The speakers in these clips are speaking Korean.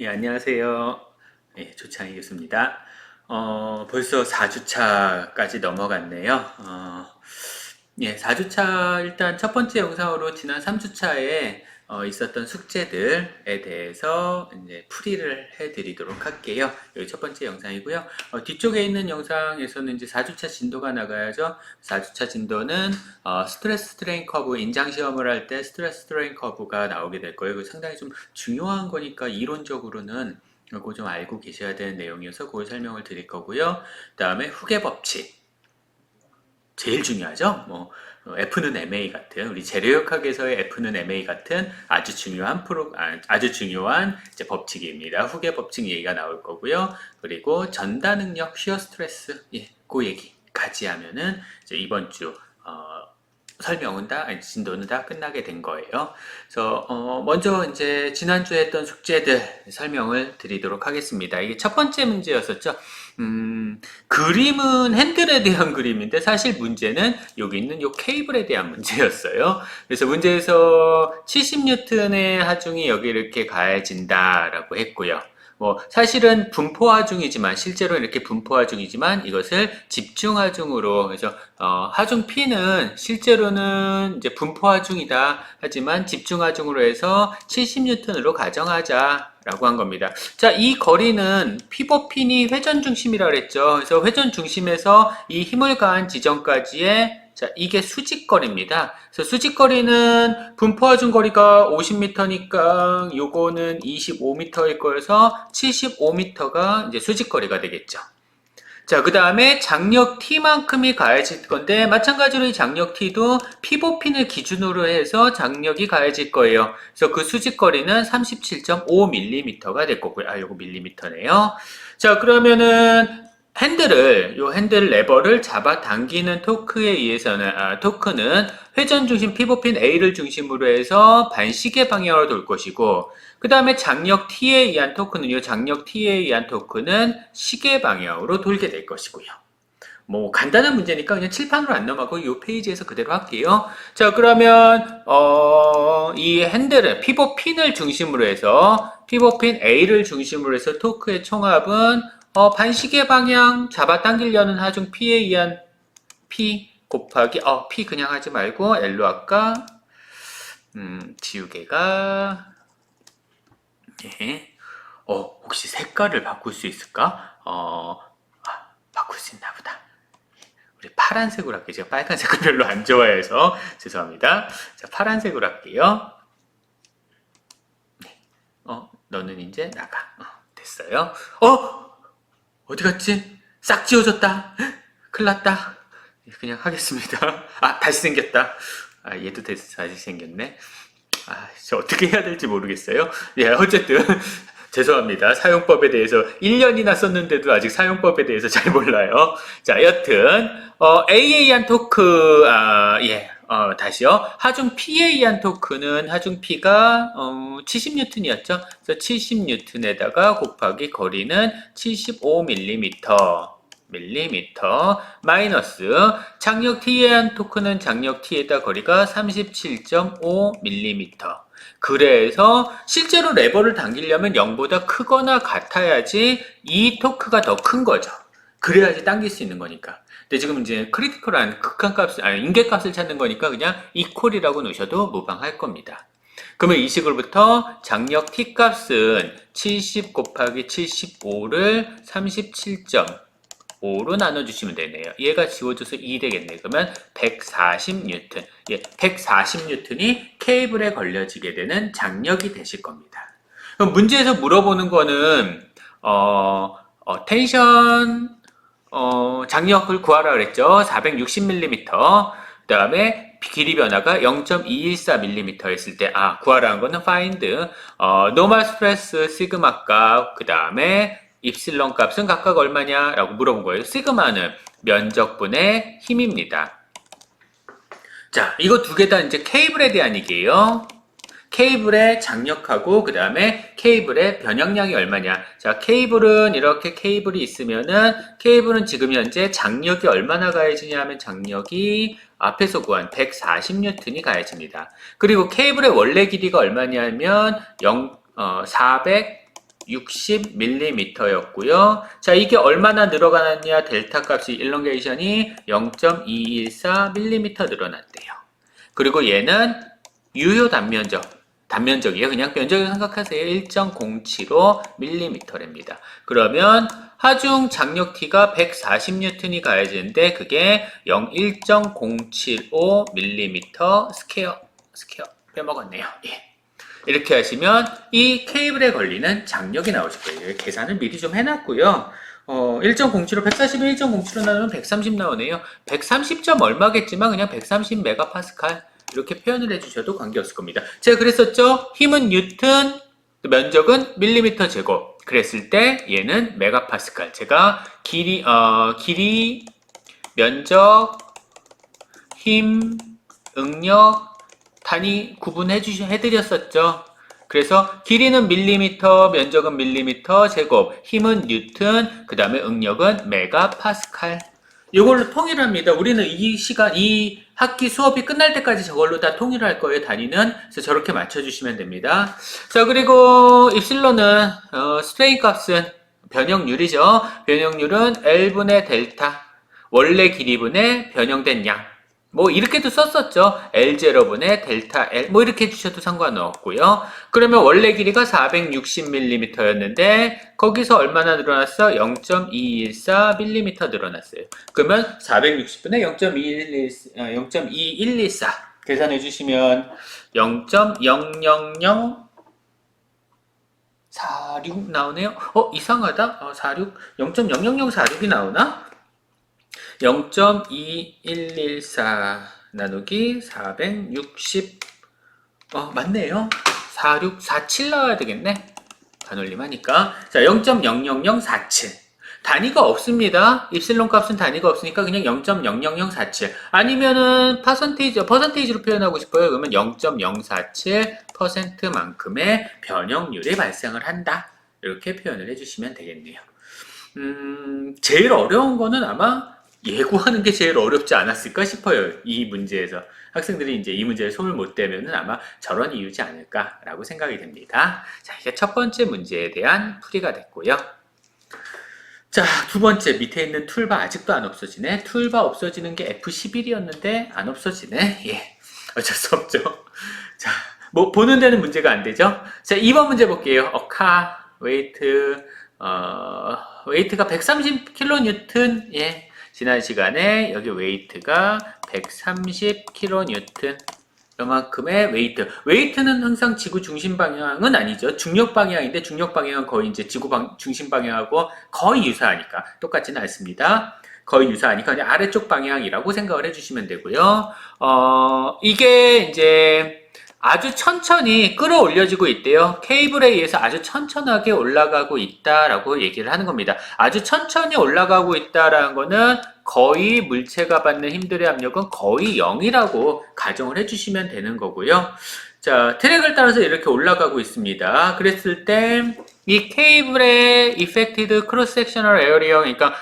예, 안녕하세요. 예, 조창희 교수입니다. 벌써 4주차까지 넘어갔네요. 예, 4주차 일단 첫 번째 영상으로 지난 3주차에 있었던 숙제들에 대해서 이제 풀이를 해드리도록 할게요. 여기 첫 번째 영상이고요. 뒤쪽에 있는 영상에서는 이제 4주차 진도가 나가야죠. 4주차 진도는 스트레스 스트레인 커브 인장 시험을 할 때 스트레스 스트레인 커브가 나오게 될 거예요. 상당히 좀 중요한 거니까 이론적으로는 그거 좀 알고 계셔야 되는 내용이어서 그걸 설명을 드릴 거고요. 그 다음에 후계 법칙. 제일 중요하죠. F는 MA 같은 우리 재료역학에서의 F는 MA 같은 아주 중요한 아주 중요한 이제 법칙입니다. 후계 법칙 얘기가 나올 거고요. 그리고 전다 능력, 쉬어 스트레스, 예, 그 얘기까지 하면은 이제 이번 주 설명은 아니, 진도는 다 끝나게 된 거예요. 그래서 먼저 이제 지난주에 했던 숙제들 설명을 드리도록 하겠습니다. 이게 첫 번째 문제였었죠. 그림은 핸들에 대한 그림인데 사실 문제는 여기 있는 요 케이블에 대한 문제였어요. 그래서 문제에서 70N의 하중이 여기 이렇게 가해진다라고 했고요. 사실은 분포 하중이지만 실제로 이렇게 분포 하중이지만 이것을 집중 하중으로 그래서 하중 P는 실제로는 이제 분포 하중이다 하지만 집중 하중으로 해서 70N으로 가정하자라고 한 겁니다. 자, 이 거리는 피벗 핀이 회전 중심이라 그랬죠. 그래서 회전 중심에서 이 힘을 가한 지점까지의 자, 이게 수직거리입니다. 그래서 수직거리는 분포하중 거리가 50m니까 요거는 25m일 거여서 75m가 이제 수직거리가 되겠죠. 자, 그 다음에 장력 T만큼이 가해질 건데, 마찬가지로 이 장력 T도 피벗핀을 기준으로 해서 장력이 가해질 거예요. 그래서 그 수직거리는 37.5mm가 될 거고요. 요거 밀리미터네요. 자, 그러면은 요 핸들 레버를 잡아 당기는 토크에 의해서는, 토크는 회전 중심 피벗핀 A를 중심으로 해서 반시계 방향으로 돌 것이고, 그 다음에 장력 T에 의한 토크는요, 장력 T에 의한 토크는 시계 방향으로 돌게 될 것이고요. 간단한 문제니까 그냥 칠판으로 안 넘어가고 이 페이지에서 그대로 할게요. 자, 그러면, 이 핸들을, 피벗핀을 중심으로 해서, 피벗핀 A를 중심으로 해서 토크의 총합은, 반시계 방향 잡아당기려는 하중 P에 의한 P 곱하기, P 그냥 하지 말고, L로 할까? 지우개가, 예. 혹시 색깔을 바꿀 수 있을까? 바꿀 수 있나 보다. 우리 파란색으로 할게요. 제가 빨간색을 별로 안 좋아해서 죄송합니다. 자, 파란색으로 할게요. 네. 너는 이제 나가. 됐어요. 어디 갔지? 싹 지워졌다. 큰일 났다. 그냥 하겠습니다. 다시 생겼다. 얘도 다시 생겼네. 저 어떻게 해야 될지 모르겠어요. 예, 어쨌든 죄송합니다. 사용법에 대해서 1년이나 썼는데도 아직 사용법에 대해서 잘 몰라요. 자, 여튼 A에 의한 토크, 예, 다시요. 하중 P에 의한 토크는 하중 P가 70N이었죠. 그래서 70N에다가 곱하기 거리는 75mm. 마이너스 장력 T에 의한 토크는 장력 T에다 거리가 37.5mm. 그래서 실제로 레버를 당기려면 0보다 크거나 같아야지 이 토크가 더 큰 거죠. 그래야지 당길 수 있는 거니까. 근데 지금 이제 크리티컬한 극한값, 임계값을 찾는 거니까 그냥 이퀄이라고 넣으셔도 무방할 겁니다. 그러면 이 식으로부터 장력 T 값은 70 곱하기 75를 37.5로 나눠주시면 되네요. 얘가 지워져서 2 되겠네요. 그러면 140N. 예, 140N이 케이블에 걸려지게 되는 장력이 되실 겁니다. 그럼 문제에서 물어보는 거는, 텐션, 장력을 구하라 그랬죠. 460mm. 그 다음에 길이 변화가 0.214mm 했을 때, 구하라는 거는 find, normal stress 시그마 값, 그 다음에 입실론 값은 각각 얼마냐? 라고 물어본 거예요. 시그마는 면적분의 힘입니다. 자, 이거 두 개 다 이제 케이블에 대한 얘기예요. 케이블의 장력하고 그 다음에 케이블의 변형량이 얼마냐. 자, 케이블은 이렇게 케이블이 있으면은 케이블은 지금 현재 장력이 얼마나 가해지냐 하면 장력이 앞에서 구한 140N이 가해집니다. 그리고 케이블의 원래 길이가 얼마냐면 400 460mm였고요. 자, 이게 얼마나 늘어가느냐? 델타 값이 일렁게이션이 0.214mm 늘어났대요. 그리고 얘는 유효 단면적이에요. 그냥 면적을 생각하세요. 1.075mm랍니다. 그러면 하중 장력 T가 140N이 가해지는데 그게 1.075mm 스퀘어 빼먹었네요. 예. 이렇게 하시면 이 케이블에 걸리는 장력이 나오실 거예요. 계산을 미리 좀 해놨고요. 1.075, 140에 1.075 나누면 130 나오네요. 130점 얼마겠지만 그냥 130 메가파스칼 이렇게 표현을 해주셔도 관계없을 겁니다. 제가 그랬었죠? 힘은 뉴턴, 면적은 밀리미터 제곱. 그랬을 때 얘는 메가파스칼. 제가 길이, 면적, 힘, 응력, 단위 구분해드렸었죠. 그래서 길이는 밀리미터, 면적은 밀리미터 제곱, 힘은 뉴턴, 그 다음에 응력은 메가파스칼. 이걸로 통일합니다. 우리는 이 학기 수업이 끝날 때까지 저걸로 다 통일할 거예요, 단위는. 그래서 저렇게 맞춰주시면 됩니다. 자, 그리고 입실론은, 스트레인 값은 변형률이죠. 변형률은 L분의 델타, 원래 길이분의 변형된 양. 뭐 이렇게도 썼었죠. L0분의 델타 L 뭐 이렇게 해주셔도 상관없고요. 그러면 원래 길이가 460mm였는데 거기서 얼마나 늘어났어? 0.214mm 늘어났어요. 그러면 460분의 0.2114 계산해 주시면 0.00046 나오네요. 이상하다. 46 0.00046이 나오나? 0.2114 나누기 460 맞네요. 4647 나와야 되겠네. 반올림하니까. 자, 0.00047 단위가 없습니다. 입실론 값은 단위가 없으니까 그냥 0.00047 아니면은 퍼센테이지로 표현하고 싶어요. 그러면 0.047%만큼의 변형률이 발생을 한다. 이렇게 표현을 해주시면 되겠네요. 제일 어려운 거는 아마 예고하는 게 제일 어렵지 않았을까 싶어요. 이 문제에서. 학생들이 이제 이 문제에 손을 못 대면은 아마 저런 이유지 않을까라고 생각이 됩니다. 자, 이게 첫 번째 문제에 대한 풀이가 됐고요. 자, 두 번째 밑에 있는 툴바 아직도 안 없어지네. 툴바 없어지는 게 F11이었는데 안 없어지네. 예. 어쩔 수 없죠. 자, 뭐 보는 데는 문제가 안 되죠. 자, 2번 문제 볼게요. 웨이트가 130kN. 예. 지난 시간에 여기 웨이트가 130kN 요만큼의 웨이트는 항상 지구 중심 방향은 아니죠. 중력 방향인데 중력 방향은 거의 이제 지구 중심 방향하고 거의 유사하니까 똑같지는 않습니다. 거의 유사하니까 그냥 아래쪽 방향이라고 생각을 해주시면 되고요. 이게 이제 아주 천천히 끌어올려지고 있대요. 케이블에 의해서 아주 천천하게 올라가고 있다라고 얘기를 하는 겁니다. 아주 천천히 올라가고 있다라는 거는 거의 물체가 받는 힘들의 압력은 거의 0이라고 가정을 해주시면 되는 거고요. 자, 트랙을 따라서 이렇게 올라가고 있습니다. 그랬을 때 이 케이블의 Effected Cross Sectional Area, 그러니까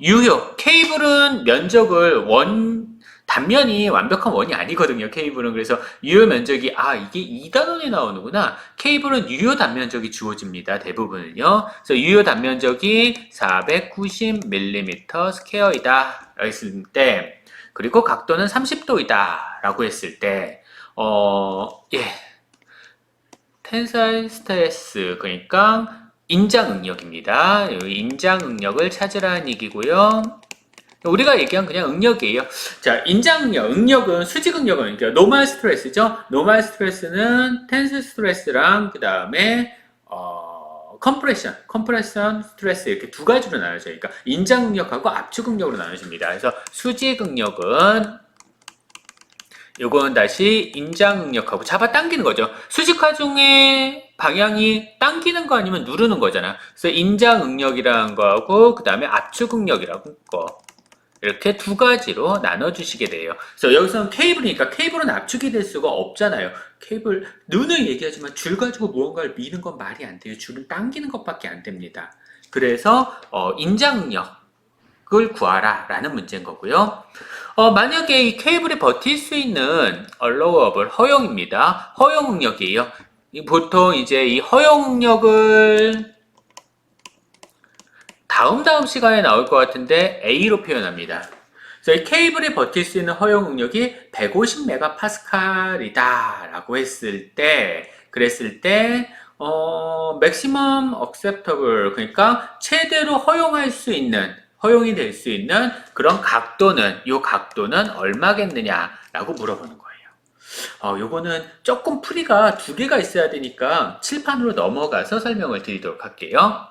유효 케이블은 면적을 단면이 완벽한 원이 아니거든요. 케이블은. 그래서 유효 면적이 이게 2단원이 나오는구나. 케이블은 유효 단면적이 주어집니다. 대부분은요. 그래서 유효 단면적이 490mm 스퀘어이다 했을 때, 그리고 각도는 30도이다 라고 했을 때 텐사일 스트레스, 그러니까 인장 응력입니다. 인장 응력을 찾으라는 얘기고요. 우리가 얘기한 그냥 응력이에요. 자, 인장 응력, 응력은 수직 응력은 그러니까 노멀 스트레스죠. 노멀 스트레스는 텐스 스트레스랑 그 다음에 컴프레션 스트레스 이렇게 두 가지로 나눠져요. 그러니까 인장 응력하고 압축 응력으로 나눠집니다. 그래서 수직 응력은 요건 다시 인장 응력하고 잡아당기는 거죠. 수직 하중의 방향이 당기는 거 아니면 누르는 거잖아. 그래서 인장 응력이라는 거하고 그 다음에 압축 응력이라는 거. 이렇게 두 가지로 나눠주시게 돼요. 그래서 여기서는 케이블이니까 케이블은 압축이 될 수가 없잖아요. 케이블, 눈을 얘기하지만 줄 가지고 무언가를 미는 건 말이 안 돼요. 줄은 당기는 것밖에 안 됩니다. 그래서 인장력을 구하라 라는 문제인 거고요. 만약에 이 케이블이 버틸 수 있는 allowable, 허용입니다. 허용 응력이에요. 보통 이제 이 허용력을 다음 시간에 나올 것 같은데 A로 표현합니다. 그래서 이 케이블이 버틸 수 있는 허용 응력이 150메가파스칼이다 라고 그랬을 때 maximum acceptable, 그러니까 최대로 허용이 될 수 있는 그런 요 각도는 얼마겠느냐라고 물어보는 거예요. 요거는 조금 풀이가 두 개가 있어야 되니까 칠판으로 넘어가서 설명을 드리도록 할게요.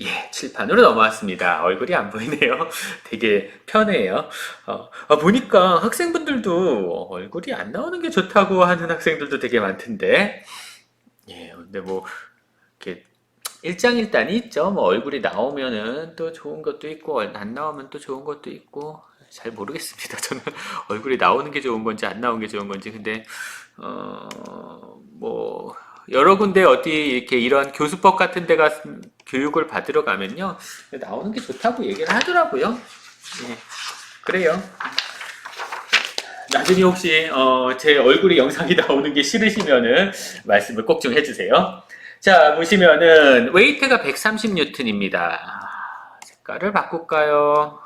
예, 칠판으로 넘어왔습니다. 얼굴이 안 보이네요. 되게 편해요. 보니까 학생분들도 얼굴이 안 나오는 게 좋다고 하는 학생들도 되게 많던데. 예, 근데 뭐, 이렇게 일장일단이 있죠. 뭐 얼굴이 나오면은 또 좋은 것도 있고, 안 나오면 또 좋은 것도 있고, 잘 모르겠습니다. 저는 얼굴이 나오는 게 좋은 건지 안 나오는 게 좋은 건지. 근데, 뭐, 여러 군데 어디 이렇게 이런 교수법 같은 데가 교육을 받으러 가면요. 나오는 게 좋다고 얘기를 하더라고요. 예, 그래요. 나중에 혹시 제 얼굴이 영상이 나오는 게 싫으시면은 말씀을 꼭 좀 해주세요. 자, 보시면은 웨이트가 130N입니다. 색깔을 바꿀까요?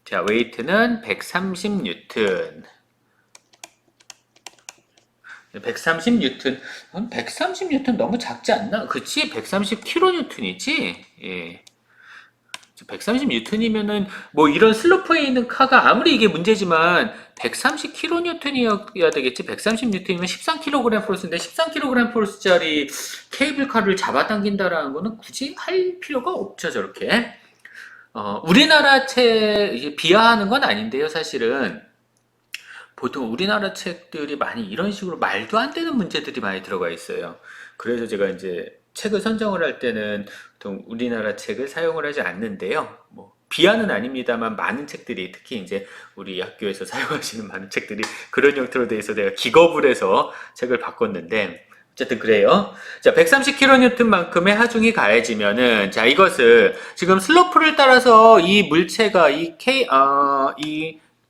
자, 웨이트는 130N. 130N. 130N 너무 작지 않나? 그치? 130kN이지? 예. 130N이면은, 뭐, 이런 슬로프에 있는 카가 아무리 이게 문제지만, 130kN이어야 되겠지? 130N이면 13kg 포르스인데, 13kg 포르스짜리 케이블카를 잡아당긴다라는 거는 굳이 할 필요가 없죠, 저렇게. 우리나라 비하하는 건 아닌데요, 사실은. 보통 우리나라 책들이 많이 이런 식으로 말도 안 되는 문제들이 많이 들어가 있어요. 그래서 제가 이제 책을 선정을 할 때는 보통 우리나라 책을 사용을 하지 않는데요. 뭐, 비하는 아닙니다만 많은 책들이, 특히 이제 우리 학교에서 사용하시는 많은 책들이 그런 형태로 돼 있어 내가 기겁을 해서 책을 바꿨는데, 어쨌든 그래요. 자, 130kN만큼의 하중이 가해지면은, 자, 이것을 지금 슬로프를 따라서 이 물체가 이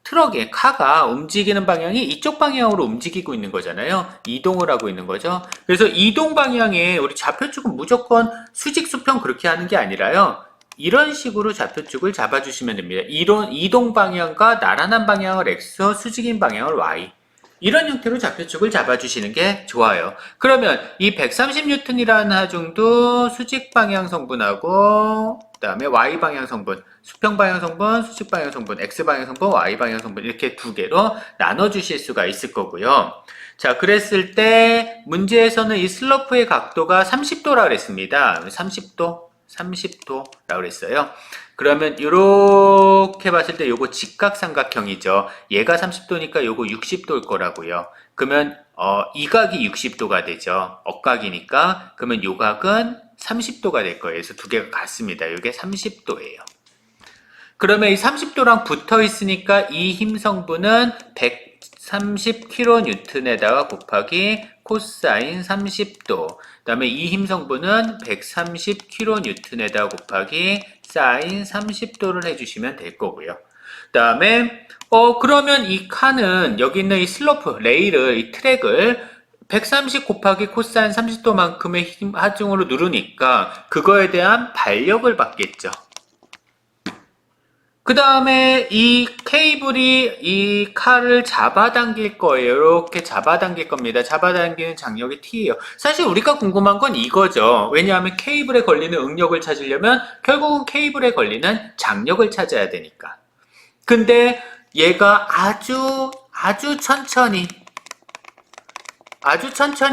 트럭의 카가 움직이는 방향이 이쪽 방향으로 움직이고 있는 거잖아요. 이동을 하고 있는 거죠. 그래서 이동 방향에 우리 좌표축은 무조건 수직 수평 그렇게 하는 게 아니라요. 이런 식으로 좌표축을 잡아주시면 됩니다. 이런 이동 방향과 나란한 방향을 X, 수직인 방향을 Y. 이런 형태로 좌표축을 잡아주시는 게 좋아요. 그러면 이 130N이라는 하중도 수직 방향 성분하고 그 다음에 Y 방향 성분, 수평 방향 성분, 수직 방향 성분, X 방향 성분, Y 방향 성분 이렇게 두 개로 나눠주실 수가 있을 거고요. 자, 그랬을 때 문제에서는 이 슬로프의 각도가 30도라 그랬습니다. 30도라고 그랬어요. 그러면 이렇게 봤을 때 요거 직각삼각형이죠. 얘가 30도니까 요거 60도일 거라고요. 그러면 이 각이 60도가 되죠. 억각이니까. 그러면 요 각은 30도가 될 거예요. 그래서 두 개가 같습니다. 이게 30도예요. 그러면 이 30도랑 붙어 있으니까 이 힘 성분은 130kN에다가 곱하기 코사인 30도. 그 다음에 이 힘 성분은 130kN에다가 곱하기 사인 30도를 해주시면 될 거고요. 그 다음에 그러면 이 칸은 여기 있는 이 슬로프, 이 트랙을 130 곱하기 코사인 30도만큼의 힘 하중으로 누르니까 그거에 대한 발력을 받겠죠. 그 다음에 이 케이블이 이 칼을 잡아당길 거예요. 이렇게 잡아당길 겁니다. 잡아당기는 장력이 T예요. 사실 우리가 궁금한 건 이거죠. 왜냐하면 케이블에 걸리는 응력을 찾으려면 결국은 케이블에 걸리는 장력을 찾아야 되니까. 근데 얘가 아주 천천히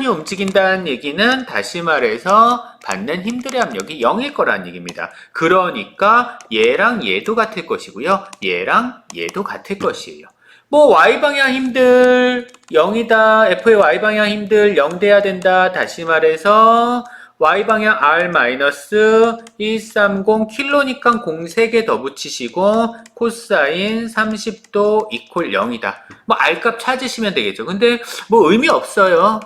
움직인다는 얘기는 다시 말해서 받는 힘들의 압력이 0일 거라는 얘기입니다. 그러니까 얘랑 얘도 같을 것이고요. 얘랑 얘도 같을 것이에요. 뭐 Y방향 힘들 0이다. F의 Y방향 힘들 0 돼야 된다. 다시 말해서 Y방향 R-130 킬로니까 공 3개 더 붙이시고 코사인 30도 이퀄 0이다. 뭐 R값 찾으시면 되겠죠. 근데 뭐 의미 없어요.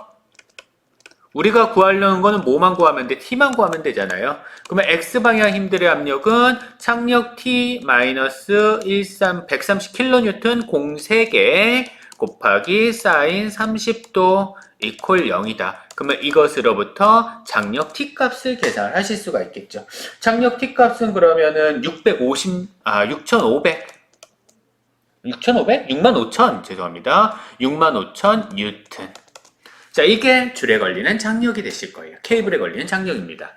우리가 구하려는 거는 뭐만 구하면 돼? T만 구하면 되잖아요. 그러면 X방향 힘들의 압력은 착력 T-130kN 공 3개 곱하기 사인 30도 이퀄 0이다. 그러면 이것으로부터 장력 T값을 계산을 하실 수가 있겠죠. 장력 T값은 그러면은 6,500 65,000 죄송합니다. 65,000 뉴턴. 자, 이게 줄에 걸리는 장력이 되실 거예요. 케이블에 걸리는 장력입니다.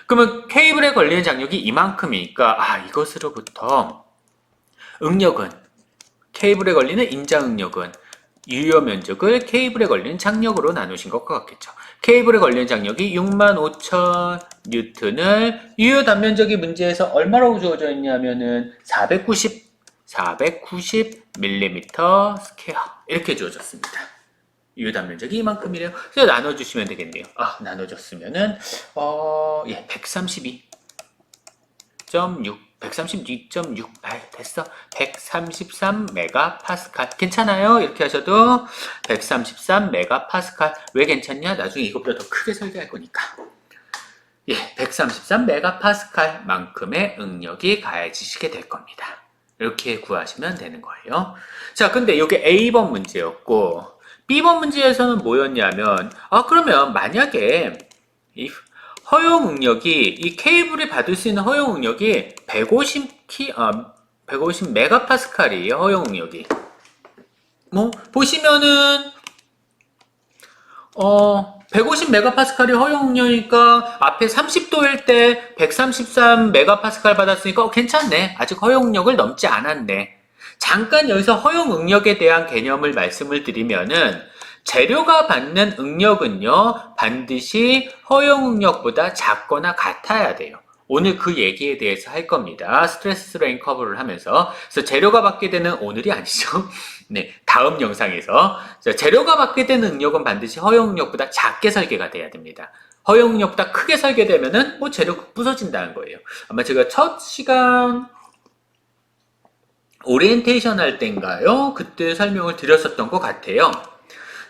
그러면 케이블에 걸리는 장력이 이만큼이니까 이것으로부터 응력은 케이블에 걸리는 인장 응력은 유효 면적을 케이블에 걸리는 장력으로 나누신 것과 같겠죠. 케이블에 걸리는 장력이 65,000 뉴턴을 유효 단면적이 문제에서 얼마라고 주어져 있냐면은 490 밀리미터 스퀘어 이렇게 주어졌습니다. 유효 단면적이 이만큼이래요. 그래서 나눠주시면 되겠네요. 나눠줬으면은 132.6 132.6 됐어. 133 메가파스칼 괜찮아요? 이렇게 하셔도 133 메가파스칼 왜 괜찮냐? 나중에 이것보다 더 크게 설계할 거니까. 133 메가파스칼만큼의 응력이 가해지시게 될 겁니다. 이렇게 구하시면 되는 거예요. 자, 근데 이게 A번 문제였고 B번 문제에서는 뭐였냐면 그러면 만약에 이 허용 응력이 이 케이블이 받을 수 있는 허용 응력이 150 메가파스칼이에요. 허용 응력이. 뭐 보시면은 150 메가파스칼이 허용 응력이니까 앞에 30도일 때 133 메가파스칼 받았으니까 괜찮네. 아직 허용 응력을 넘지 않았네. 잠깐 여기서 허용 응력에 대한 개념을 말씀을 드리면은 재료가 받는 응력은요 반드시 허용 응력보다 작거나 같아야 돼요. 오늘 그 얘기에 대해서 할 겁니다. 스트레스 스트레인 커브를 하면서. 그래서 재료가 받게 되는 오늘이 아니죠. 네, 다음 영상에서 재료가 받게 되는 응력은 반드시 허용 응력보다 작게 설계가 돼야 됩니다. 허용 응력보다 크게 설계되면은 재료가 부서진다는 거예요. 아마 제가 첫 시간 오리엔테이션 할 때인가요? 그때 설명을 드렸었던 것 같아요.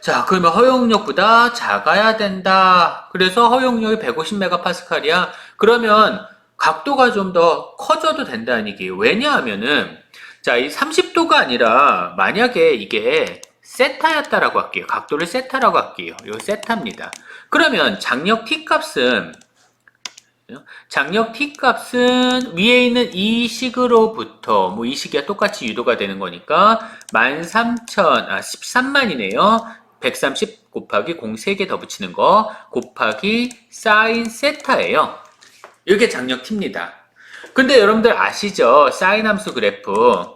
자, 그러면 허용력보다 작아야 된다. 그래서 허용력이 150메가파스칼이야. 그러면 각도가 좀 더 커져도 된다는 얘기예요. 왜냐하면은 자, 이 30도가 아니라 만약에 이게 세타였다라고 할게요. 각도를 세타라고 할게요. 이거 세타입니다. 그러면 장력 T값은 위에 있는 이 식으로부터 이 식이야 똑같이 유도가 되는 거니까 13만이네요. 130 곱하기 0 3개 더 붙이는 거 곱하기 사인 세타예요. 이게 장력 T입니다. 근데 여러분들 아시죠? 사인 함수 그래프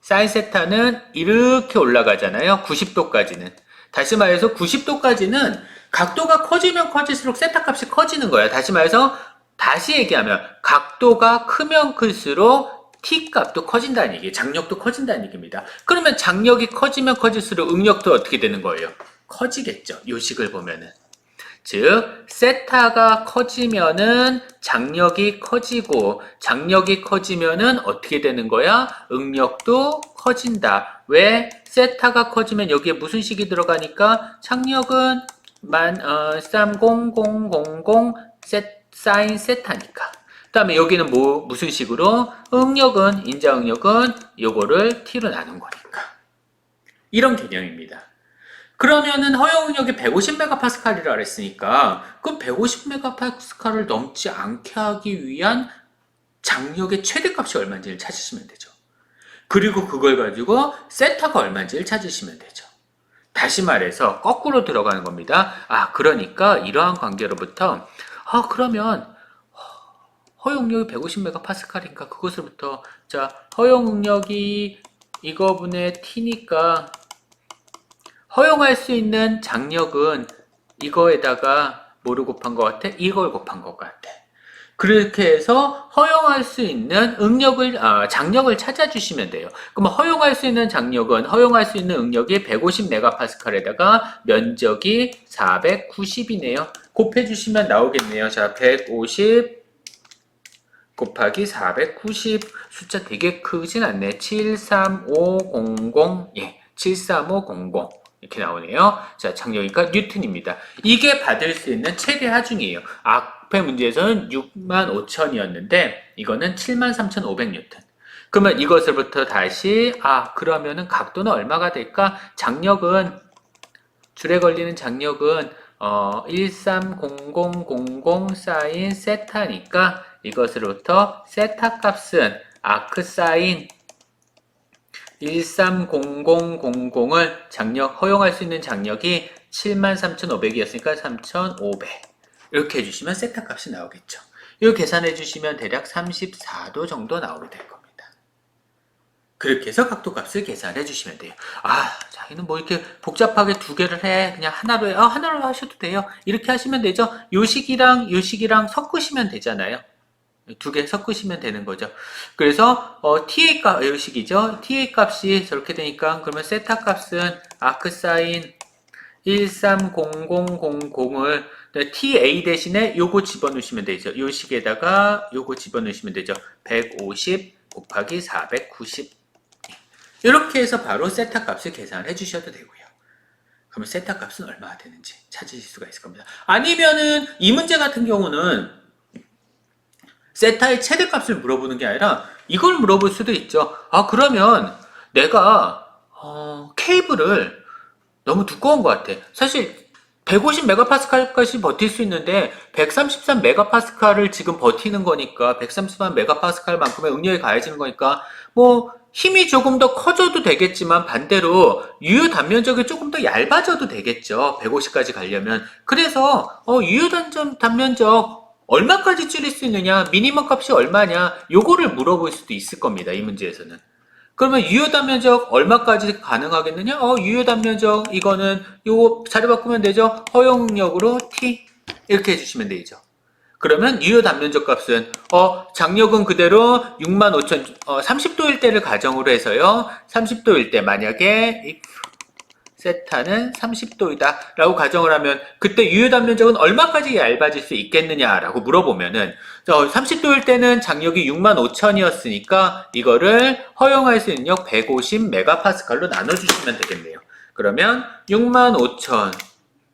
사인 세타는 이렇게 올라가잖아요. 90도까지는. 다시 말해서 90도까지는 각도가 커지면 커질수록 세타 값이 커지는 거예요. 다시 얘기하면 각도가 크면 클수록 T 값도 커진다는 얘기예요. 장력도 커진다는 얘기입니다. 그러면 장력이 커지면 커질수록 응력도 어떻게 되는 거예요? 커지겠죠. 요 식을 보면은. 즉 세타가 커지면은 장력이 커지고 장력이 커지면은 어떻게 되는 거야? 응력도 커진다. 왜? 세타가 커지면 여기에 무슨 식이 들어가니까 장력은 30,000 사인 세타니까. 그 다음에 여기는 무슨 식으로? 인자 응력은 요거를 T로 나눈 거니까. 이런 개념입니다. 그러면은 허용 응력이 150메가파스칼이라 그랬으니까 그럼 150메가파스칼을 넘지 않게 하기 위한 장력의 최대값이 얼마인지를 찾으시면 되죠. 그리고 그걸 가지고 세타가 얼마인지를 찾으시면 되죠. 다시 말해서 거꾸로 들어가는 겁니다. 그러니까 이러한 관계로부터 그러면 허용력이 150메가파스칼이니까 그것으로부터 자 허용 응력이 이거분의 T니까 허용할 수 있는 장력은 이거에다가 뭐를 곱한 것 같아? 이걸 곱한 것 같아. 그렇게 해서 허용할 수 있는 장력을 찾아주시면 돼요. 그럼 허용할 수 있는 허용할 수 있는 응력이 150메가파스칼에다가 면적이 490이네요. 곱해주시면 나오겠네요. 자, 150 곱하기 490 숫자 되게 크진 않네. 73500 73500 이렇게 나오네요. 자, 장력이니까 뉴턴입니다. 이게 받을 수 있는 최대 하중이에요. 앞에 문제에서는 65,000이었는데 이거는 73,500 뉴턴. 그러면 이것으로부터 다시 그러면은 각도는 얼마가 될까? 장력은 줄에 걸리는 장력은 130000 사인 세타니까 이것으로부터 세타 값은 아크 사인 130000을 장력 허용할 수 있는 장력이 73500이었으니까 3500 이렇게 해주시면 세타 값이 나오겠죠. 이거 계산해 주시면 대략 34도 정도 나오게 될 겁니다. 그렇게 해서 각도 값을 계산해 주시면 돼요. 자기는 뭐 이렇게 복잡하게 두 개를 해. 그냥 하나로 해. 하나로 하셔도 돼요. 이렇게 하시면 되죠. 요식이랑 요식이랑 섞으시면 되잖아요. 두 개 섞으시면 되는 거죠. 그래서 TA 값, 요식이죠. TA 값이 저렇게 되니까 그러면 세타 값은 아크 사인 130000을 TA 대신에 요거 집어넣으시면 되죠. 요식에다가 요거 집어넣으시면 되죠. 150 곱하기 490 이렇게 해서 바로 세타 값을 계산해 주셔도 되고요. 그러면 세타 값은 얼마나 되는지 찾으실 수가 있을 겁니다. 아니면은 이 문제 같은 경우는 세타의 최대값을 물어보는 게 아니라 이걸 물어볼 수도 있죠. 그러면 내가 케이블을 너무 두꺼운 것 같아. 사실 150메가파스칼까지 버틸 수 있는데 133메가파스칼을 지금 버티는 거니까 133메가파스칼만큼의 응력이 가해지는 거니까 뭐 힘이 조금 더 커져도 되겠지만 반대로 유효 단면적이 조금 더 얇아져도 되겠죠. 150까지 가려면. 그래서 유효 단면적 얼마까지 줄일 수 있느냐, 미니멈 값이 얼마냐 요거를 물어볼 수도 있을 겁니다. 이 문제에서는. 그러면 유효 단면적 얼마까지 가능하겠느냐? 유효 단면적 이거는 요거 자리 바꾸면 되죠. 허용 응력으로 T 이렇게 해주시면 되죠. 그러면 유효 단면적 값은 장력은 그대로 65,000 30도일 때를 가정으로 해서요. 30도일 때 만약에 세타는 30도이다 라고 가정을 하면 그때 유효 단면적은 얼마까지 얇아질 수 있겠느냐 라고 물어보면은 30도일 때는 장력이 65,000이었으니까 이거를 허용할 수 있는 력 150메가파스칼로 나눠주시면 되겠네요. 그러면 65,000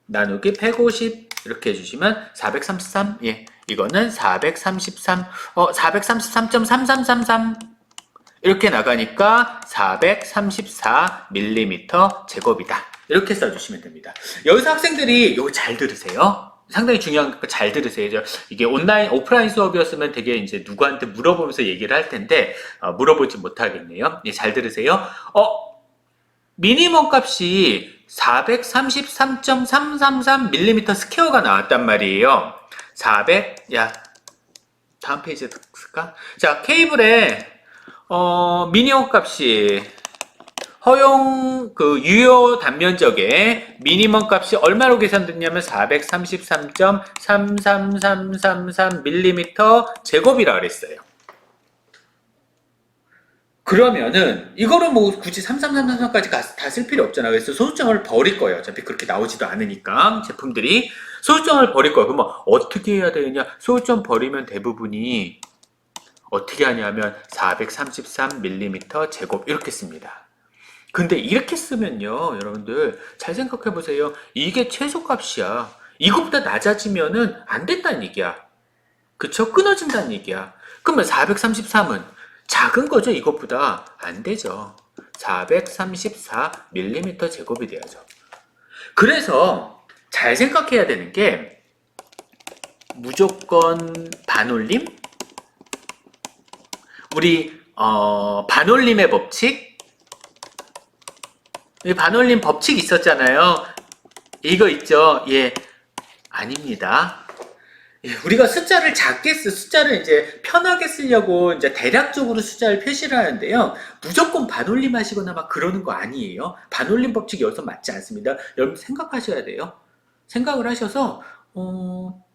나누기 150 이렇게 해주시면 433 이거는 433 433.3333 이렇게 나가니까 434mm 제곱이다. 이렇게 써주시면 됩니다. 여기서 학생들이 이거 잘 들으세요. 상당히 중요한 거 잘 들으세요. 이게 오프라인 수업이었으면 되게 이제 누구한테 물어보면서 얘기를 할 텐데, 물어보지 못하겠네요. 잘 들으세요. 미니멈 값이 433.333mm 스퀘어가 나왔단 말이에요. 다음 페이지에 쓸까? 자, 케이블에 미니멈 값이 허용 유효 단면적의 미니멈 값이 얼마로 계산됐냐면 433.33333mm 제곱이라 그랬어요. 그러면은 이거를 뭐 굳이 33333까지 다 쓸 필요 없잖아. 그래서 소수점을 버릴 거예요. 어차피 그렇게 나오지도 않으니까 제품들이 소수점을 버릴 거예요. 그럼 어떻게 해야 되느냐? 소수점 버리면 대부분이 어떻게 하냐면 433mm 제곱 이렇게 씁니다. 근데 이렇게 쓰면요, 여러분들 잘 생각해 보세요. 이게 최소값이야. 이것보다 낮아지면은 안 된다는 얘기야. 그쵸? 끊어진다는 얘기야. 그러면 433은 작은 거죠. 이것보다 안 되죠. 434mm 제곱이 돼야죠. 그래서 잘 생각해야 되는 게 무조건 반올림? 우리 반올림의 법칙? 반올림 법칙 있었잖아요. 이거 있죠? 아닙니다. 우리가 숫자를 숫자를 이제 편하게 쓰려고 이제 대략적으로 숫자를 표시를 하는데요. 무조건 반올림 하시거나 막 그러는 거 아니에요. 반올림 법칙이 여기서 맞지 않습니다. 여러분 생각하셔야 돼요. 생각을 하셔서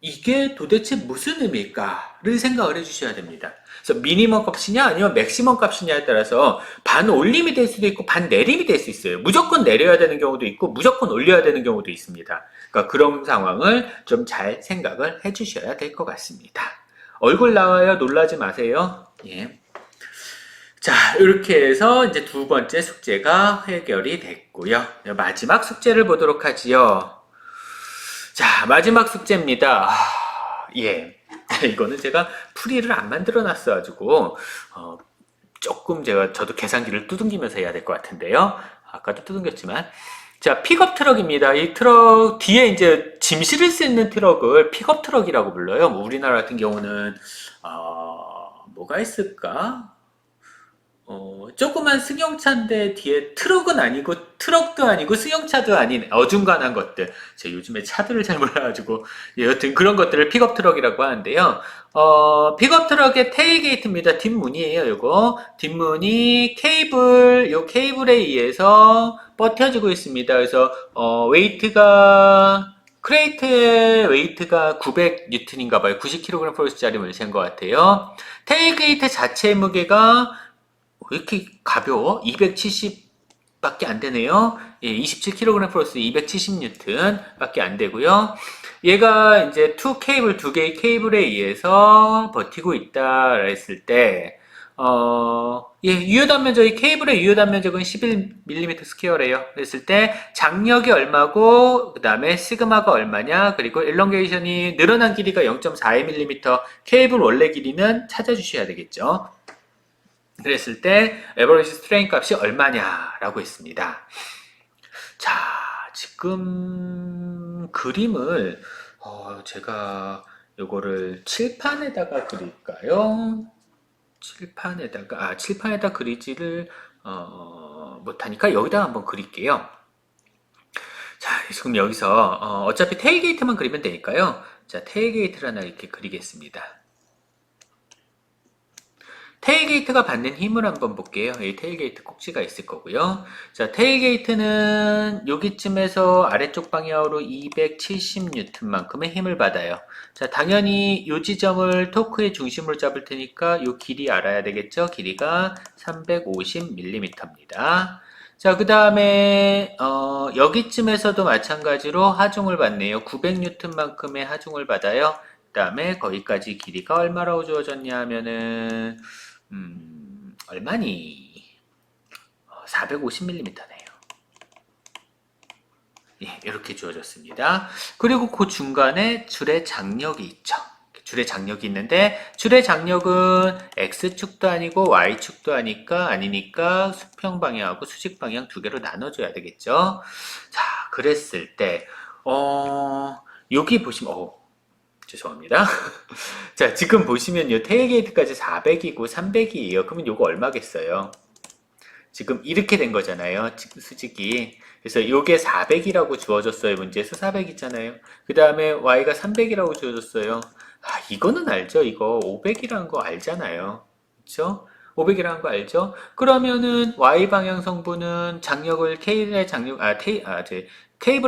이게 도대체 무슨 의미일까를 생각을 해주셔야 됩니다. 그래서 미니멈 값이냐 아니면 맥시멈 값이냐에 따라서 반 올림이 될 수도 있고 반 내림이 될 수 있어요. 무조건 내려야 되는 경우도 있고 무조건 올려야 되는 경우도 있습니다. 그러니까 그런 상황을 좀 잘 생각을 해주셔야 될 것 같습니다. 얼굴 나와요. 놀라지 마세요. 자, 이렇게 해서 이제 두 번째 숙제가 해결이 됐고요. 마지막 숙제를 보도록 하지요. 자, 마지막 숙제입니다. 이거는 제가 풀이를 안 만들어 놨어가지고, 조금 저도 계산기를 두둥기면서 해야 될 것 같은데요. 아까도 두둥겼지만. 자, 픽업 트럭입니다. 이 트럭 뒤에 이제 짐 실을 수 있는 트럭을 픽업 트럭이라고 불러요. 뭐 우리나라 같은 경우는 뭐가 있을까? 조그만 승용차인데 뒤에 트럭은 아니고 트럭도 아니고 승용차도 아닌 어중간한 것들. 제가 요즘에 차들을 잘 몰라가지고 여튼 그런 것들을 픽업 트럭이라고 하는데요. 픽업 트럭의 테일게이트입니다. 뒷문이에요. 요거 뒷문이 요 케이블에 의해서 버텨지고 있습니다. 그래서 크레이트의 웨이트가 900N인가 봐요. 90kg짜리 물체인 것 같아요. 테일게이트 자체의 무게가 왜 이렇게 가벼워? 270밖에 안 되네요. 예, 27kg 플러스 270N 밖에 안 되고요. 얘가 이제 두 개의 케이블에 의해서 버티고 있다 했을 때, 예, 유효단 면적, 이 케이블의 유효단 면적은 11mm 스퀘어래요. 그랬을 때, 장력이 얼마고, 그 다음에 시그마가 얼마냐, 그리고 일렁게이션이 늘어난 길이가 0.42mm, 케이블 원래 길이는 찾아주셔야 되겠죠. 그랬을 때 에버리지 스트레인 값이 얼마냐라고 했습니다. 자, 지금 그림을 제가 요거를 칠판에다가 그릴까요? 칠판에다 그리지를 못하니까 여기다 한번 그릴게요. 자, 지금 여기서 어차피 테일게이트만 그리면 되니까요. 자, 테일게이트를 하나 이렇게 그리겠습니다. 테일게이트가 받는 힘을 한번 볼게요. 이 테일게이트 꼭지가 있을 거고요. 자, 테일게이트는 여기쯤에서 아래쪽 방향으로 270N만큼의 힘을 받아요. 자, 당연히 이 지점을 토크의 중심으로 잡을 테니까 이 길이 알아야 되겠죠? 길이가 350mm입니다. 자, 그 다음에 여기쯤에서도 마찬가지로 하중을 받네요. 900N만큼의 하중을 받아요. 그 다음에 거기까지 길이가 얼마라고 주어졌냐 하면은 얼마니? 450mm네요. 예, 이렇게 주어졌습니다. 그리고 그 중간에 줄의 장력이 있죠. 줄의 장력이 있는데 줄의 장력은 X축도 아니고 Y축도 아니니까 수평 방향하고 수직 방향 두 개로 나눠줘야 되겠죠. 자, 그랬을 때 여기 보시면 죄송합니다. 자, 지금 보시면요. 테일게이트까지 400이고 300이에요. 그러면 요거 얼마겠어요? 지금 이렇게 된 거잖아요. 수직이. 그래서 요게 400이라고 주어졌어요. 문제에서 400 있잖아요. 그 다음에 y가 300이라고 주어졌어요. 이거는 알죠? 이거 500이라는 거 알잖아요. 그쵸? 500이라는 거 알죠? 그러면은 y 방향 성분은 장력을 케이블의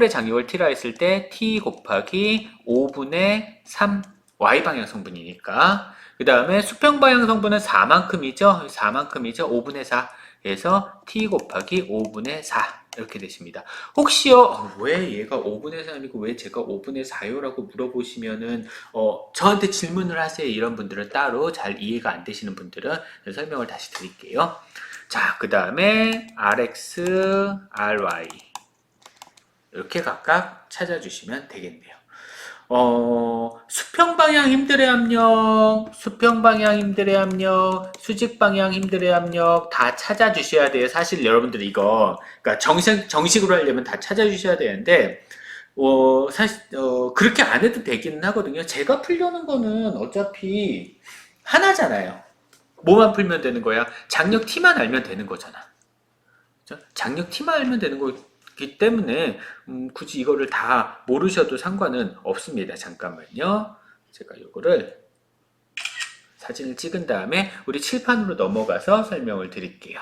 장력을 t라 했을 때 t 곱하기 5분의 3 y 방향 성분이니까. 그 다음에 수평 방향 성분은 4만큼이죠? 5분의 4. 그래서 t 곱하기 5분의 4 이렇게 되십니다. 혹시요, 왜 얘가 5분의 3이고 왜 제가 5분의 4요라고 물어보시면은 저한테 질문을 하세요. 이런 분들은 따로 잘 이해가 안 되시는 분들은 설명을 다시 드릴게요. 자, 그 다음에 Rx, Ry 이렇게 각각 찾아주시면 되겠네요. 수평 방향 힘들의 압력, 수평 방향 힘들의 압력, 수직 방향 힘들의 압력 다 찾아주셔야 돼요. 사실 여러분들 이거, 그러니까 정식으로 하려면 다 찾아주셔야 되는데, 사실, 그렇게 안 해도 되기는 하거든요. 제가 풀려는 거는 어차피 하나잖아요. 뭐만 풀면 되는 거야? 장력 T만 알면 되는 거잖아. 장력 T만 알면 되는 거기 때문에 굳이 이거를 다 모르셔도 상관은 없습니다. 잠깐만요. 제가 이거를 사진을 찍은 다음에 우리 칠판으로 넘어가서 설명을 드릴게요.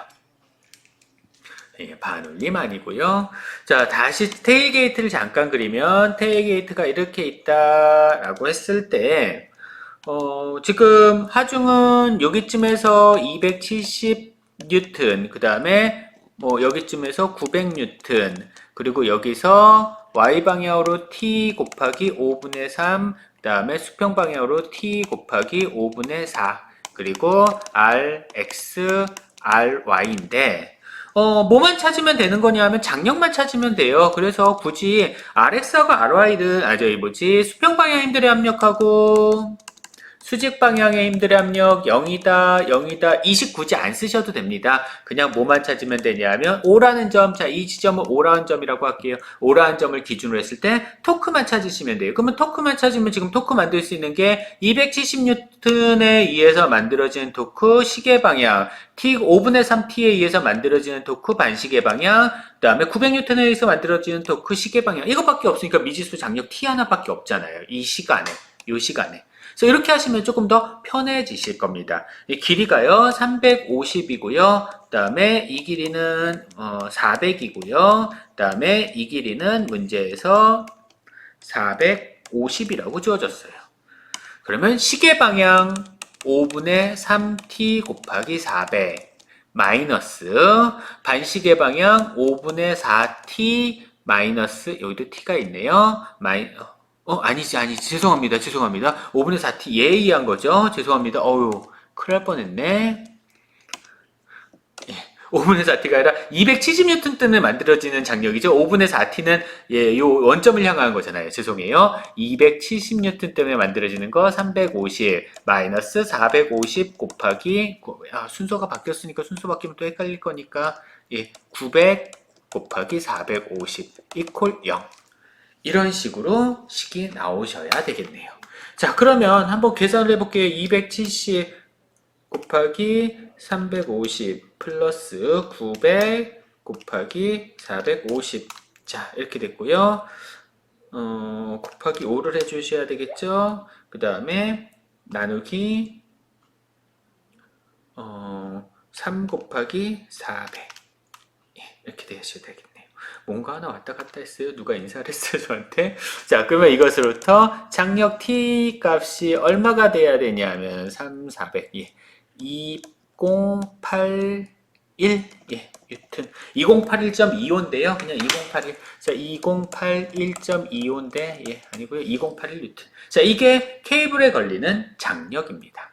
예, 반올림 아니고요. 자, 다시 테일게이트를 잠깐 그리면 테일게이트가 이렇게 있다라고 했을 때 지금 하중은 여기쯤에서 270N, 그 다음에 여기쯤에서 900N, 그리고 여기서 Y방향으로 T 곱하기 5분의 3, 그 다음에 수평 방향으로 T 곱하기 5분의 4, 그리고 RX, RY인데, 뭐만 찾으면 되는 거냐 하면 장력만 찾으면 돼요. 그래서 굳이 RX하고 RY는, 수평 방향 힘들의 압력하고, 수직 방향의 힘들의 압력 0이다, 0이다. 이식 굳이 안 쓰셔도 됩니다. 그냥 뭐만 찾으면 되냐면 O라는 점, 자, 이 지점을 O라는 점이라고 할게요. O라는 점을 기준으로 했을 때 토크만 찾으시면 돼요. 그러면 토크만 찾으면 지금 토크 만들 수 있는 게 270N에 의해서 만들어지는 토크, 시계 방향, T 5분의 3T에 의해서 만들어지는 토크, 반시계 방향, 그 다음에 900N에 의해서 만들어지는 토크, 시계 방향. 이거밖에 없으니까 미지수 장력 T 하나밖에 없잖아요. 이 시간에. 그래서 이렇게 하시면 조금 더 편해지실 겁니다. 이 길이가요, 350이고요. 그 다음에 이 길이는 400이고요. 그 다음에 이 길이는 문제에서 450이라고 주어졌어요. 그러면 시계 방향 5분의 3t 곱하기 400 마이너스 반시계 방향 5분의 4t 마이너스 여기도 t가 있네요. 아니지. 죄송합니다. 5분의 4t 얘에 의한 거죠. 죄송합니다. 큰일 날 뻔했네. 5분의 4t가 아니라 270N 때문에 만들어지는 장력이죠. 5분의 4t는 요 원점을 향하는 거잖아요. 죄송해요. 270N 때문에 만들어지는 거 350 마이너스 450 곱하기 순서가 바뀌었으니까 순서 바뀌면 또 헷갈릴 거니까 900 곱하기 450 이퀄 0 이런 식으로 식이 나오셔야 되겠네요. 자, 그러면 한번 계산을 해볼게요. 270 곱하기 350 플러스 900 곱하기 450. 자, 이렇게 됐고요. 곱하기 5를 해주셔야 되겠죠. 그 다음에 나누기 3 곱하기 400. 이렇게 되셔야 되겠네요. 뭔가 하나 왔다 갔다 했어요. 누가 인사를 했어요, 저한테. 자, 그러면 이것으로부터 장력 T 값이 얼마가 돼야 되냐면 3, 400. 2081 뉴튼. 2081.25인데요. 그냥 2081. 자, 2081.25인데 아니고요. 2081 뉴튼. 자, 이게 케이블에 걸리는 장력입니다.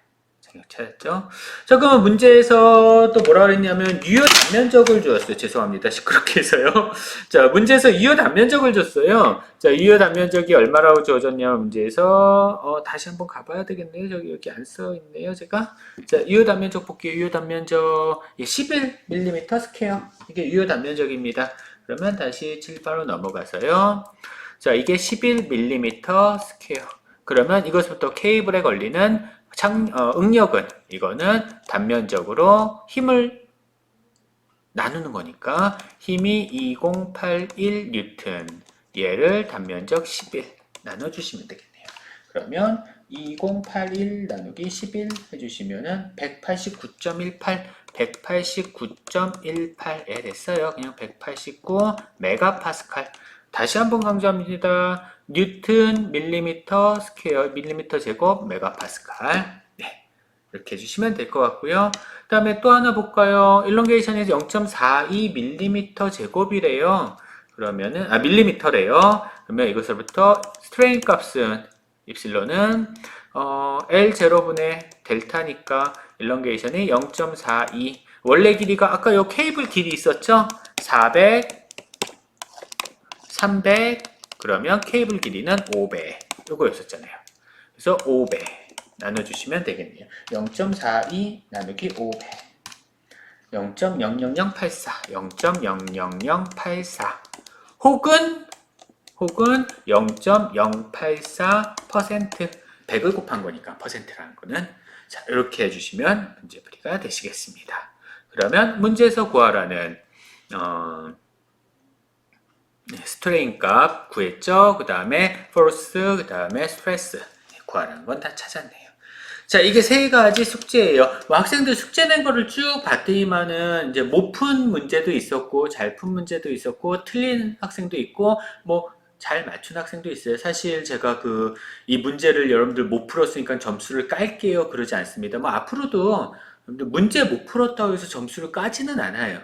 찾았죠? 자, 그러면 문제에서 또 뭐라 그랬냐면 유효 단면적을 주었어요. 죄송합니다. 시끄럽게 해서요. 자, 문제에서 유효 단면적을 줬어요. 자, 유효 단면적이 얼마라고 주어졌냐면 문제에서 다시 한번 가봐야 되겠네요. 여기 안 써 있네요. 제가. 자, 유효 단면적 볼게요. 유효 단면적 11mm 스퀘어. 이게 유효 단면적입니다. 그러면 다시 칠판으로 넘어가서요. 자, 이게 11mm 스퀘어. 그러면 이것부터 케이블에 걸리는 응력은 이거는 단면적으로 힘을 나누는 거니까 힘이 2081 뉴튼 얘를 단면적 11 나눠주시면 되겠네요. 그러면 2081 나누기 11 해주시면은 189.18에 됐어요. 그냥 189 메가파스칼. 다시 한번 강조합니다. 뉴튼 밀리미터 스퀘어 밀리미터 제곱 메가파스칼. 네, 이렇게 해주시면 될 것 같고요. 그 다음에 또 하나 볼까요? 일롱게이션에서 0.42 밀리미터 제곱이래요. 그러면은 밀리미터래요. 그러면 이것으로부터 스트레인 값은 입실론은 L0분의 델타니까 일롱게이션이 0.42 원래 길이가 아까 요 케이블 길이 있었죠? 400 300 그러면 케이블 길이는 500 요거였었잖아요. 그래서 500 나눠주시면 되겠네요. 0.42 나누기 500 0.00084 0.00084 혹은 0.084% 100을 곱한 거니까 퍼센트라는 거는 자 이렇게 해주시면 문제풀이가 되시겠습니다. 그러면 문제에서 구하라는 스트레인 값 구했죠. 그 다음에 포스, 그 다음에 스트레스 구하라는 건 다 찾았네요. 자, 이게 세 가지 숙제예요. 뭐 학생들 숙제 낸 거를 쭉 봤더니만은 이제 못 푼 문제도 있었고 잘 푼 문제도 있었고 틀린 학생도 있고 뭐 잘 맞춘 학생도 있어요. 사실 제가 이 문제를 여러분들 못 풀었으니까 점수를 깔게요. 그러지 않습니다. 뭐 앞으로도 문제 못 풀었다고 해서 점수를 까지는 않아요.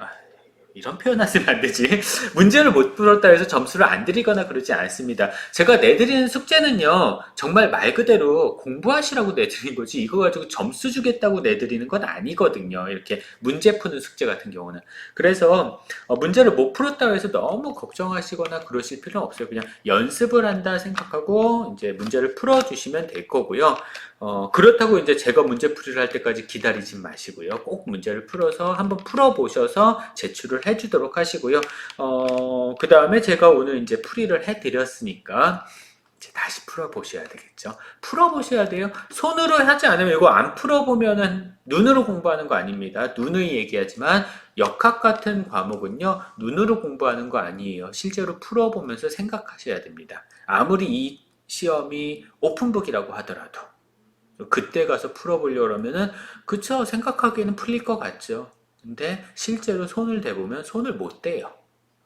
이런 표현 하시면 안 되지. 문제를 못 풀었다 해서 점수를 안 드리거나 그러지 않습니다. 제가 내드리는 숙제는요, 정말 말 그대로 공부하시라고 내드리는 거지, 이거 가지고 점수 주겠다고 내드리는 건 아니거든요. 이렇게 문제 푸는 숙제 같은 경우는. 그래서 문제를 못 풀었다고 해서 너무 걱정하시거나 그러실 필요는 없어요. 그냥 연습을 한다 생각하고 이제 문제를 풀어주시면 될 거고요. 그렇다고 이제 제가 문제풀이를 할 때까지 기다리지 마시고요. 꼭 문제를 풀어서 한번 풀어보셔서 제출을 해주도록 하시고요. 그 다음에 제가 오늘 이제 풀이를 해드렸으니까 이제 다시 풀어보셔야 되겠죠. 풀어보셔야 돼요. 손으로 하지 않으면 이거 안 풀어보면은 눈으로 공부하는 거 아닙니다. 누누이 얘기하지만 역학 같은 과목은요, 눈으로 공부하는 거 아니에요. 실제로 풀어보면서 생각하셔야 됩니다. 아무리 이 시험이 오픈북이라고 하더라도. 그때 가서 풀어보려고 하면은, 그쵸, 생각하기에는 풀릴 것 같죠. 근데 실제로 손을 대보면 손을 못 대요.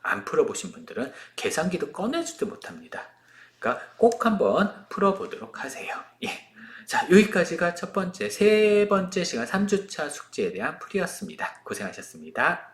안 풀어보신 분들은 계산기도 꺼내지도 못합니다. 그러니까 꼭 한번 풀어보도록 하세요. 예. 자, 여기까지가 첫 번째, 세 번째 시간 3주차 숙제에 대한 풀이였습니다. 고생하셨습니다.